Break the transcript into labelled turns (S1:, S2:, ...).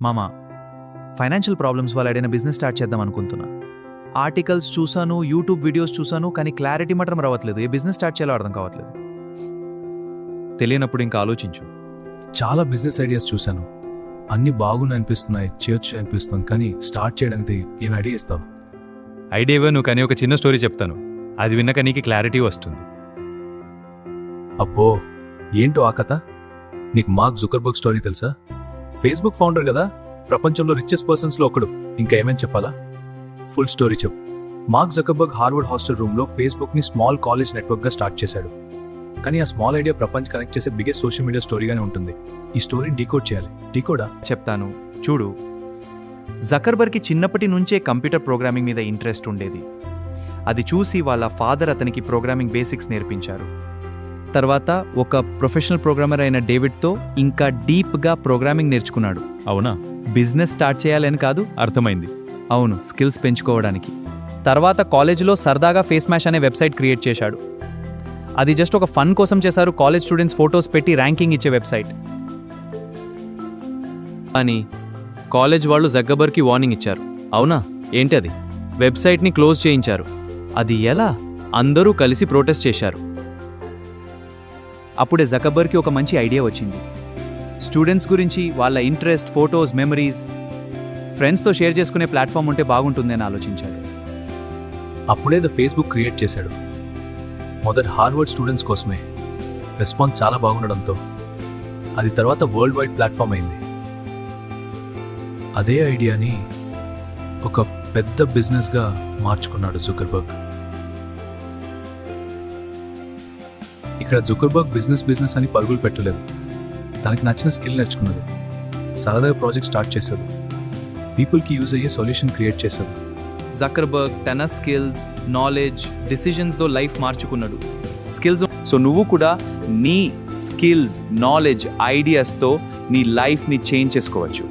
S1: మామా, financial problems వల్ల ఏదైనా బిజినెస్ స్టార్ట్ చేద్దాం అనుకుంటున్నా. ఆర్టికల్స్ చూసాను, యూట్యూబ్ వీడియోస్ చూసాను, కానీ క్లారిటీ మాత్రం రావట్లేదు. ఏ బిజినెస్ స్టార్ట్ చేయాలో అర్థం కావట్లేదు. తెలియనప్పుడు ఇంకా ఆలోచించు.
S2: చాలా బిజినెస్ ఐడియాస్ చూశాను, అన్ని బాగున్నాయి అనిపిస్తున్నాయి, చేయొచ్చు అనిపిస్తుంది, కానీ స్టార్ట్ చేయడానికి ఏం ఐడియా ఇస్తావు?
S3: ఐడియా నువ్వు కానీ ఒక చిన్న స్టోరీ చెప్తాను, అది విన్నాక నీకు క్లారిటీ వస్తుంది.
S2: అబ్బో, ఏంటో ఆ కథ? నీకు మార్క్ జుకర్బర్గ్ స్టోరీ తెలుసా? ఫేస్బుక్ ఫౌండర్ కదా, ప్రపంచంలో రిచెస్ట్ పర్సన్స్ లో ఒకడు. ఇంకా ఏమేం చెప్పాలా? ఫుల్ స్టోరీ చెప్పు. Mark Zuckerberg Harvard hostel room లో ఫేస్బుక్ ని స్మాల్ కాలేజ్ నెట్వర్క్ గా స్టార్ట్ చేశాడు. కానీ ఆ స్మాల్ ఐడియా ప్రపంచ కనెక్ట్ చేసే బిగ్గెస్ట్ సోషల్ మీడియా స్టోరీగానే ఉంటుంది. ఈ స్టోరీని డీకోడ్ చేయాలి. డీకోడా?
S1: చెప్తాను చూడు. జకర్బర్గ్కి చిన్నప్పటి నుంచే కంప్యూటర్ ప్రోగ్రామింగ్ మీద ఇంట్రెస్ట్ ఉండేది. అది చూసి వాళ్ళ ఫాదర్ అతనికి ప్రోగ్రామింగ్ బేసిక్స్ నేర్పించారు. తర్వాత ఒక ప్రొఫెషనల్ ప్రోగ్రామర్ అయిన డేవిడ్తో ఇంకా డీప్గా ప్రోగ్రామింగ్ నేర్చుకున్నాడు.
S3: అవునా?
S1: బిజినెస్ స్టార్ట్ చేయాలని కాదు,
S3: అర్థమైంది.
S1: అవును, స్కిల్స్ పెంచుకోవడానికి. తర్వాత కాలేజీలో సరదాగా ఫేస్ మ్యాష్ అనే వెబ్సైట్ క్రియేట్ చేశాడు. అది జస్ట్ ఒక ఫన్ కోసం చేశారు, కాలేజ్ స్టూడెంట్స్ ఫొటోస్ పెట్టి ర్యాంకింగ్ ఇచ్చే వెబ్సైట్.
S3: అని కాలేజ్ వాళ్ళు జగ్గబర్గ్కి వార్నింగ్ ఇచ్చారు. అవునా? ఏంటది? వెబ్సైట్ని క్లోజ్ చేయించారు.
S1: అది ఎలా?
S3: అందరూ కలిసి ప్రొటెస్ట్ చేశారు.
S1: అప్పుడే జకర్బర్గ్కి ఒక మంచి ఐడియా వచ్చింది. స్టూడెంట్స్ గురించి వాళ్ళ ఇంట్రెస్ట్, ఫొటోస్, మెమరీస్ ఫ్రెండ్స్తో షేర్ చేసుకునే ప్లాట్ఫామ్ ఉంటే బాగుంటుందని ఆలోచించాడు.
S2: అప్పుడే ద ఫేస్బుక్ క్రియేట్ చేశాడు. మొదట హార్వర్డ్ స్టూడెంట్స్ కోసమే. రెస్పాన్స్ చాలా బాగుండడంతో అది తర్వాత వరల్డ్ వైడ్ ప్లాట్ఫామ్ అయింది. అదే ఐడియాని ఒక పెద్ద బిజినెస్గా మార్చుకున్నాడు జుకర్బర్గ్. ఇక్కడ జుకర్బర్గ్ బిజినెస్ అని పరుగులు పెట్టలేదు. తనకి నచ్చిన స్కిల్ నేర్చుకున్నాడు. సరదాగా ప్రాజెక్ట్ స్టార్ట్ చేశాడు. పీపుల్కి యూజ్ అయ్యే సొల్యూషన్ క్రియేట్ చేశాడు.
S1: జకర్బర్గ్ తన స్కిల్స్, నాలెడ్జ్, డిసిజన్స్తో లైఫ్ మార్చుకున్నాడు. స్కిల్స్. సో నువ్వు కూడా నీ స్కిల్స్, నాలెడ్జ్, ఐడియాస్తో నీ లైఫ్ని చేంజ్ చేసుకోవచ్చు.